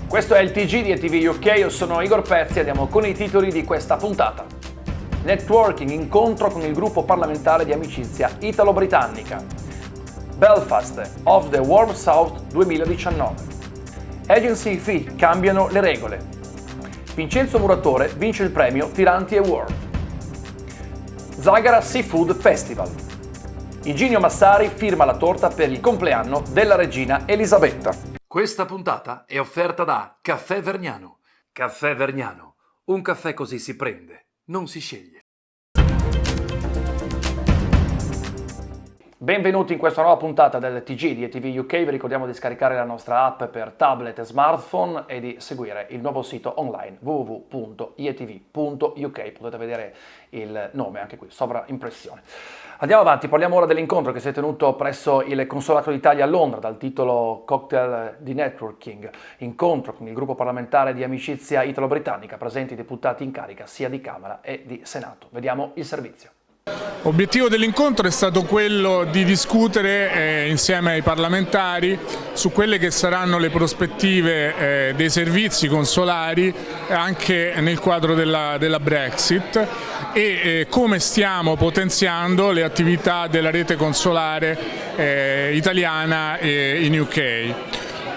Questo è il TG di ETV UK, io sono Igor Pezzi e andiamo con i titoli di questa puntata. Networking, incontro con il gruppo parlamentare di amicizia italo-britannica. Belfast, of the Warm South 2019. Agency Fee, cambiano le regole. Vincenzo Muratore vince il premio Tiranti Award. Zagara Seafood Festival. Iginio Massari firma la torta per il compleanno della regina Elisabetta. Questa puntata è offerta da Caffè Vergnano. Caffè Vergnano, un caffè così si prende, non si sceglie. Benvenuti in questa nuova puntata del TG di ETV UK. Vi ricordiamo di scaricare la nostra app per tablet e smartphone e di seguire il nuovo sito online www.ietv.uk. Potete vedere il nome anche qui, sovraimpressione. Andiamo avanti, parliamo ora dell'incontro che si è tenuto presso il Consolato d'Italia a Londra dal titolo Cocktail di Networking, incontro con il gruppo parlamentare di amicizia italo-britannica, presenti deputati in carica sia di Camera e di Senato. Vediamo il servizio. L'obiettivo dell'incontro è stato quello di discutere insieme ai parlamentari su quelle che saranno le prospettive dei servizi consolari anche nel quadro della Brexit e come stiamo potenziando le attività della rete consolare italiana in UK.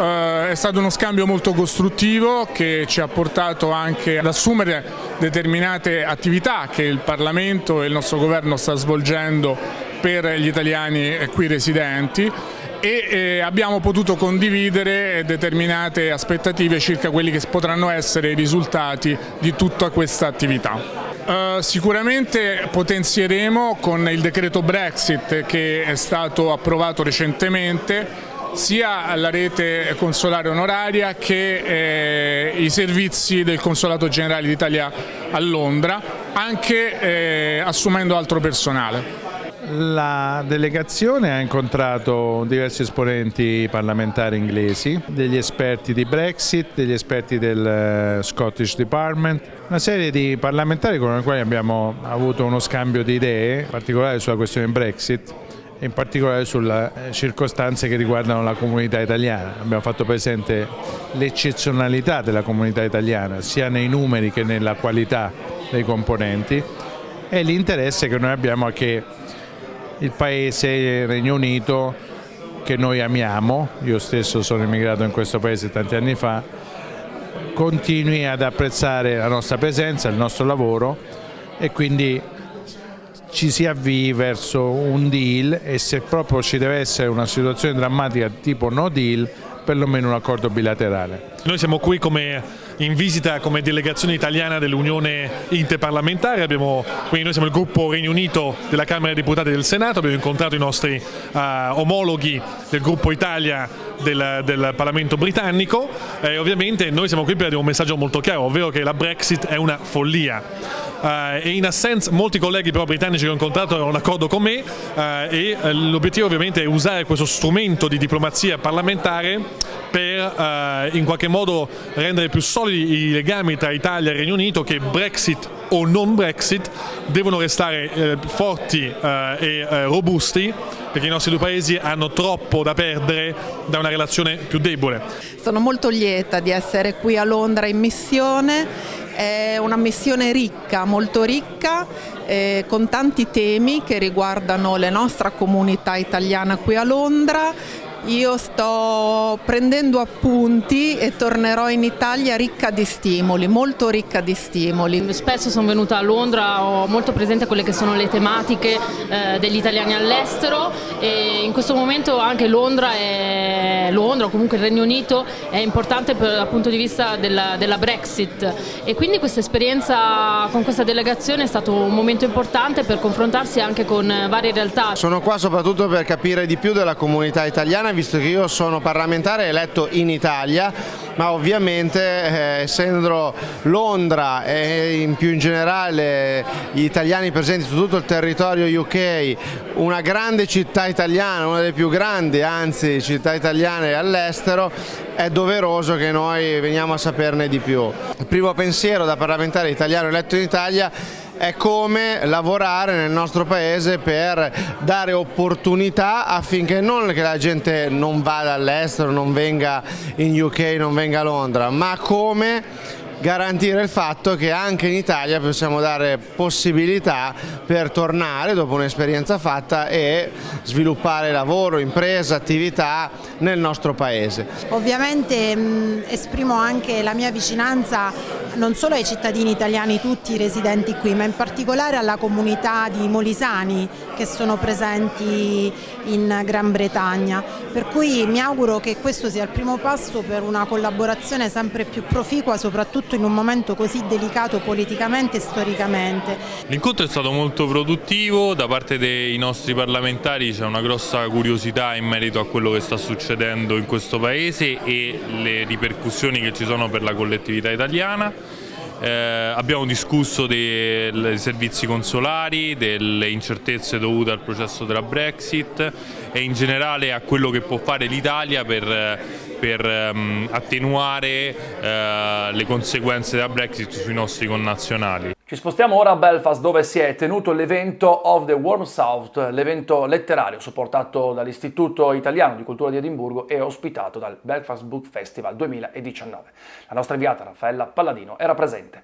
È stato uno scambio molto costruttivo che ci ha portato anche ad assumere determinate attività che il Parlamento e il nostro governo sta svolgendo per gli italiani qui residenti e abbiamo potuto condividere determinate aspettative circa quelli che potranno essere i risultati di tutta questa attività. Sicuramente potenzieremo con il decreto Brexit che è stato approvato recentemente sia la rete consolare onoraria che i servizi del Consolato Generale d'Italia a Londra, anche assumendo altro personale. La delegazione ha incontrato diversi esponenti parlamentari inglesi, degli esperti di Brexit, degli esperti del Scottish Department, una serie di parlamentari con i quali abbiamo avuto uno scambio di idee, in particolare sulla questione Brexit, in particolare sulle circostanze che riguardano la comunità italiana. Abbiamo fatto presente l'eccezionalità della comunità italiana, sia nei numeri che nella qualità dei componenti, e l'interesse che noi abbiamo a che il paese, il Regno Unito, che noi amiamo, io stesso sono immigrato in questo paese tanti anni fa, continui ad apprezzare la nostra presenza, il nostro lavoro e quindi ci si avvii verso un deal, e se proprio ci deve essere una situazione drammatica tipo no deal, perlomeno un accordo bilaterale. Noi siamo qui in visita come delegazione italiana dell'Unione Interparlamentare, quindi noi siamo il gruppo Regno Unito della Camera dei Deputati del Senato, abbiamo incontrato i nostri omologhi del gruppo Italia del Parlamento britannico e ovviamente noi siamo qui per dare un messaggio molto chiaro, ovvero che la Brexit è una follia. E in assenza, molti colleghi però britannici che ho incontrato erano d'accordo con me e l'obiettivo ovviamente è usare questo strumento di diplomazia parlamentare per in qualche modo rendere più solidi i legami tra Italia e Regno Unito, che Brexit o non Brexit devono restare forti e robusti, perché i nostri due paesi hanno troppo da perdere da una relazione più debole. Sono molto lieta di essere qui a Londra in missione. È una missione ricca, molto ricca, con tanti temi che riguardano la nostra comunità italiana qui a Londra. Io sto prendendo appunti e tornerò in Italia ricca di stimoli, molto ricca di stimoli. Spesso sono venuta a Londra, ho molto presente quelle che sono le tematiche degli italiani all'estero e in questo momento anche Londra o comunque il Regno Unito è importante dal punto di vista della Brexit e quindi questa esperienza con questa delegazione è stato un momento importante per confrontarsi anche con varie realtà. Sono qua soprattutto per capire di più della comunità italiana, visto che io sono parlamentare eletto in Italia, ma ovviamente essendo Londra e più in generale gli italiani presenti su tutto il territorio UK una grande città italiana, una delle più grandi anzi città italiane all'estero, è doveroso che noi veniamo a saperne di più. Il primo pensiero da parlamentare italiano eletto in Italia è come lavorare nel nostro paese per dare opportunità affinché non che la gente non vada all'estero, non venga in UK, non venga a Londra, ma come garantire il fatto che anche in Italia possiamo dare possibilità per tornare dopo un'esperienza fatta e sviluppare lavoro, impresa, attività nel nostro paese. Ovviamente esprimo anche la mia vicinanza non solo ai cittadini italiani tutti residenti qui, ma in particolare alla comunità di molisani che sono presenti in Gran Bretagna, per cui mi auguro che questo sia il primo passo per una collaborazione sempre più proficua, soprattutto in un momento così delicato politicamente e storicamente. L'incontro è stato molto produttivo, da parte dei nostri parlamentari c'è una grossa curiosità in merito a quello che sta succedendo in questo paese e le ripercussioni che ci sono per la collettività italiana. Abbiamo discusso dei servizi consolari, delle incertezze dovute al processo della Brexit e in generale a quello che può fare l'Italia per attenuare le conseguenze della Brexit sui nostri connazionali. Ci spostiamo ora a Belfast, dove si è tenuto l'evento Of the Warm South, l'evento letterario supportato dall'Istituto Italiano di Cultura di Edimburgo e ospitato dal Belfast Book Festival 2019. La nostra inviata Raffaella Palladino era presente.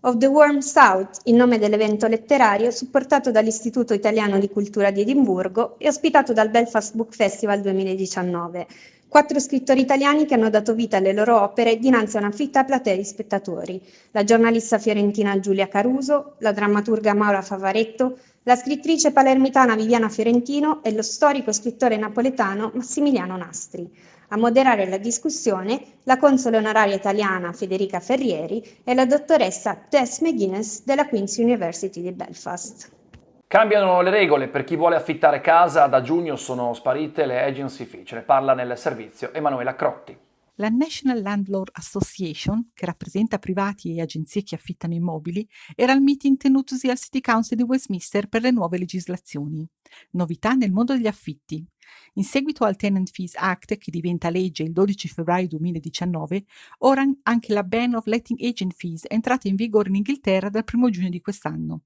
Of the Warm South, il nome dell'evento letterario supportato dall'Istituto Italiano di Cultura di Edimburgo e ospitato dal Belfast Book Festival 2019. 4 scrittori italiani che hanno dato vita alle loro opere dinanzi a una fitta platea di spettatori: la giornalista fiorentina Giulia Caruso, la drammaturga Maura Favaretto, la scrittrice palermitana Viviana Fiorentino e lo storico scrittore napoletano Massimiliano Nastri. A moderare la discussione la console onoraria italiana Federica Ferrieri e la dottoressa Tess McGuinness della Queen's University di Belfast. Cambiano le regole per chi vuole affittare casa, da giugno sono sparite le agency fee, ce ne parla nel servizio Emanuela Crotti. La National Landlord Association, che rappresenta privati e agenzie che affittano immobili, era al meeting tenutosi al City Council di Westminster per le nuove legislazioni. Novità nel mondo degli affitti. In seguito al Tenant Fees Act, che diventa legge il 12 febbraio 2019, ora anche la Ban of Letting Agent Fees è entrata in vigore in Inghilterra dal 1 giugno di quest'anno.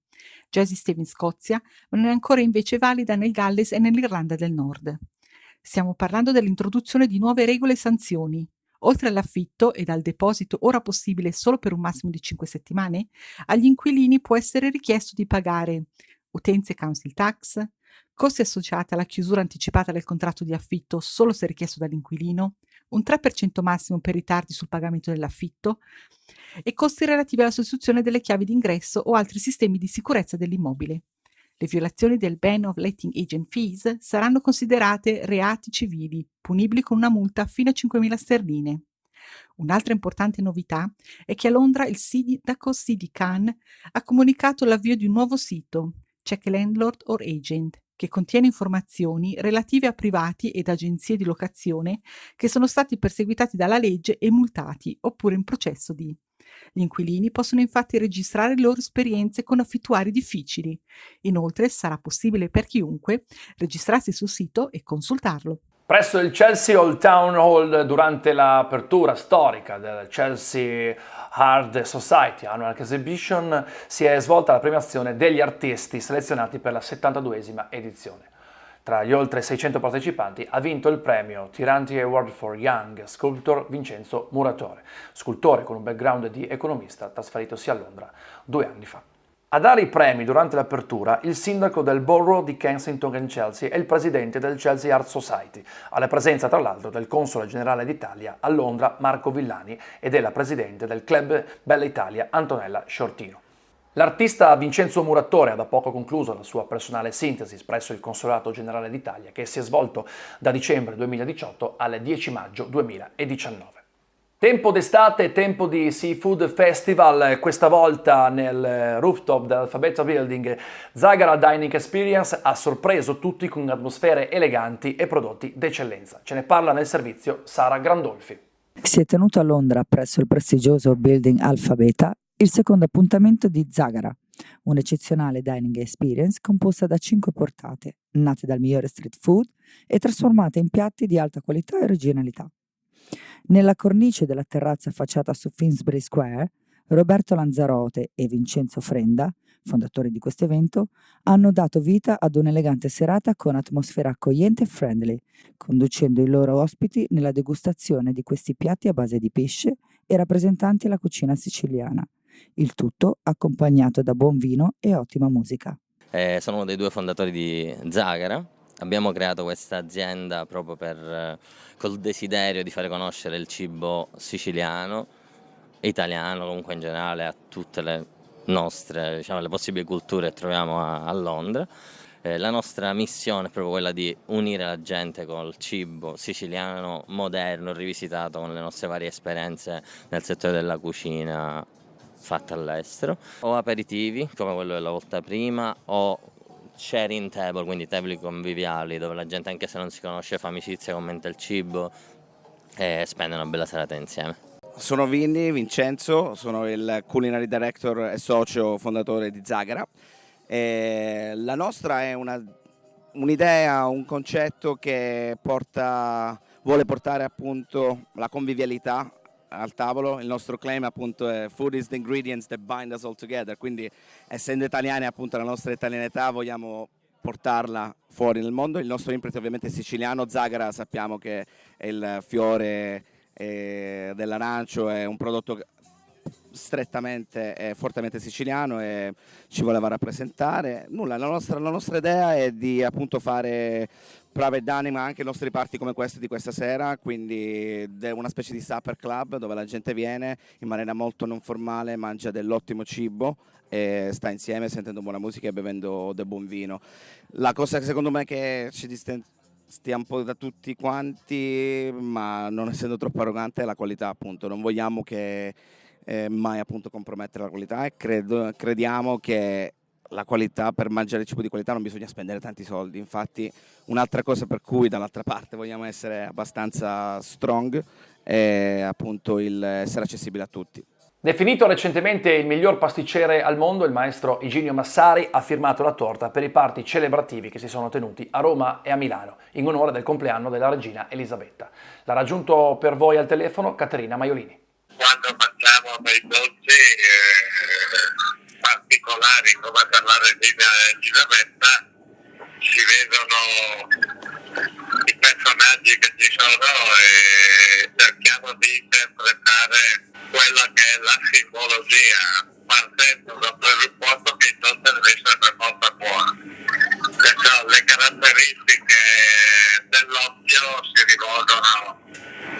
Già esisteva in Scozia, ma non è ancora invece valida nel Galles e nell'Irlanda del Nord. Stiamo parlando dell'introduzione di nuove regole e sanzioni. Oltre all'affitto e al deposito ora possibile solo per un massimo di 5 settimane, agli inquilini può essere richiesto di pagare utenze council tax, costi associati alla chiusura anticipata del contratto di affitto solo se richiesto dall'inquilino, un 3% massimo per ritardi sul pagamento dell'affitto e costi relativi alla sostituzione delle chiavi d'ingresso o altri sistemi di sicurezza dell'immobile. Le violazioni del Ban of Letting Agent Fees saranno considerate reati civili, punibili con una multa fino a 5.000 sterline. Un'altra importante novità è che a Londra il sindaco Sadiq Khan ha comunicato l'avvio di un nuovo sito, Check Landlord or Agent, che contiene informazioni relative a privati ed agenzie di locazione che sono stati perseguitati dalla legge e multati oppure in processo di. Gli inquilini possono infatti registrare le loro esperienze con affittuari difficili. Inoltre sarà possibile per chiunque registrarsi sul sito e consultarlo. Presso il Chelsea Old Town Hall, durante l'apertura storica del Chelsea Art Society Annual Exhibition, si è svolta la premiazione degli artisti selezionati per la 72esima edizione. Tra gli oltre 600 partecipanti ha vinto il premio Tiranti Award for Young Sculptor Vincenzo Muratore, scultore con un background di economista trasferitosi a Londra 2 anni fa. A dare i premi durante l'apertura il sindaco del Borough di Kensington and Chelsea e il presidente del Chelsea Art Society, alla presenza tra l'altro del console generale d'Italia a Londra Marco Villani e della presidente del Club Bella Italia Antonella Sciortino. L'artista Vincenzo Muratore ha da poco concluso la sua personale sintesi presso il Consolato Generale d'Italia, che si è svolto da dicembre 2018 al 10 maggio 2019. Tempo d'estate, tempo di Seafood Festival, questa volta nel rooftop dell'Alphabeta Building. Zagara Dining Experience ha sorpreso tutti con atmosfere eleganti e prodotti d'eccellenza. Ce ne parla nel servizio Sara Grandolfi. Si è tenuto a Londra presso il prestigioso Building Alphabeta il secondo appuntamento di Zagara, un'eccezionale dining experience composta da 5 portate, nate dal migliore street food e trasformate in piatti di alta qualità e originalità. Nella cornice della terrazza affacciata su Finsbury Square, Roberto Lanzarote e Vincenzo Frenda fondatori di questo evento, hanno dato vita ad un'elegante serata con atmosfera accogliente e friendly, conducendo i loro ospiti nella degustazione di questi piatti a base di pesce e rappresentanti la cucina siciliana. Il tutto accompagnato da buon vino e ottima musica. Sono uno dei 2 fondatori di Zagara. Abbiamo creato questa azienda proprio col desiderio di fare conoscere il cibo siciliano e italiano, comunque in generale, a tutte le nostre, le possibili culture che troviamo a Londra. La nostra missione è proprio quella di unire la gente col cibo siciliano, moderno, rivisitato con le nostre varie esperienze nel settore della cucina fatta all'estero, o aperitivi come quello della volta prima, o sharing table, quindi tavoli conviviali dove la gente, anche se non si conosce, fa amicizia, commenta il cibo e spende una bella serata insieme. Sono Vincenzo, sono il Culinary Director e socio fondatore di Zagara. La nostra è un'idea, un concetto che vuole portare appunto la convivialità al tavolo. Il nostro claim appunto è "Food is the ingredients that bind us all together", quindi essendo italiani, appunto, la nostra italianità vogliamo portarla fuori nel mondo. Il nostro imprint ovviamente è siciliano. Zagara sappiamo che è il fiore dell'arancio, è un prodotto strettamente e fortemente siciliano e ci voleva rappresentare. La nostra idea è di appunto fare private dining, ma anche i nostri party come questo di questa sera, quindi una specie di supper club dove la gente viene in maniera molto non formale, mangia dell'ottimo cibo e sta insieme sentendo buona musica e bevendo del buon vino. La cosa che secondo me che ci stia un po' da tutti quanti, ma non essendo troppo arrogante, è la qualità, appunto. Non vogliamo che mai appunto compromettere la qualità e crediamo che la qualità, per mangiare cibo di qualità non bisogna spendere tanti soldi. Infatti un'altra cosa per cui dall'altra parte vogliamo essere abbastanza strong è appunto il essere accessibile a tutti. Definito recentemente il miglior pasticcere al mondo, il maestro Iginio Massari ha firmato la torta per i party celebrativi che si sono tenuti a Roma e a Milano in onore del compleanno della regina Elisabetta. L'ha raggiunto per voi al telefono Caterina Maiolini. Quando mangiamo dei dolci particolari come per la regina Elisabetta si vedono i personaggi che ci sono e cerchiamo di interpretare quella che è la simbologia, partendo dal presupposto che il dolce deve essere per forza buono. Perciò le caratteristiche dell'occhio si rivolgono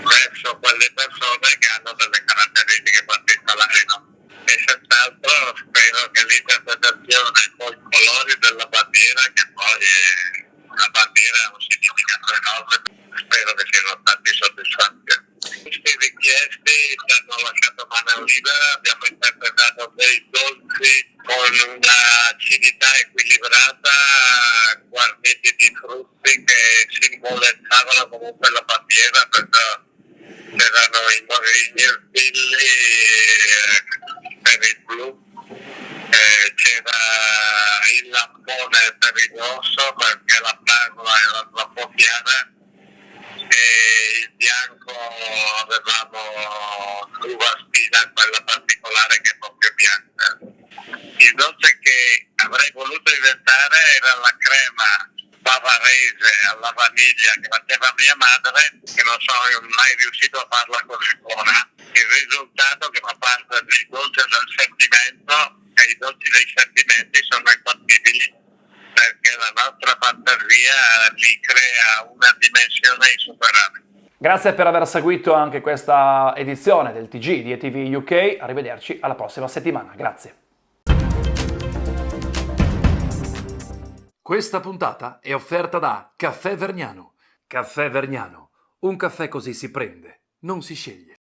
verso quelle persone che hanno delle caratteristiche particolari, no? E senz'altro spero che l'interpretazione con i colori della bandiera, che poi la bandiera ha un significato enorme, spero che siano stati soddisfatti. Questi richiesti ci hanno lasciato mano libera, abbiamo interpretato dei dolci con una acidità equilibrata, guarniti di frutti che simboleggiavano comunque la bandiera, perché c'erano i mirtilli per il blu, c'era il lampone per il rosso perché la fragola era troppo chiara e il bianco avevamo l'uva spina, quella particolare che è proprio bianca. Il dolce che avrei voluto inventare era la crema bavarese alla vaniglia che faceva mia madre, che non sono mai riuscito a farla così buona. Il risultato che fa parte del dolce del sentimento, e i dolci dei sentimenti sono imbattibili perché la nostra fantasia li crea una dimensione insuperabile. Grazie per aver seguito anche questa edizione del TG di ETV UK, arrivederci alla prossima settimana, grazie. Questa puntata è offerta da Caffè Vergnano. Caffè Vergnano, un caffè così si prende, non si sceglie.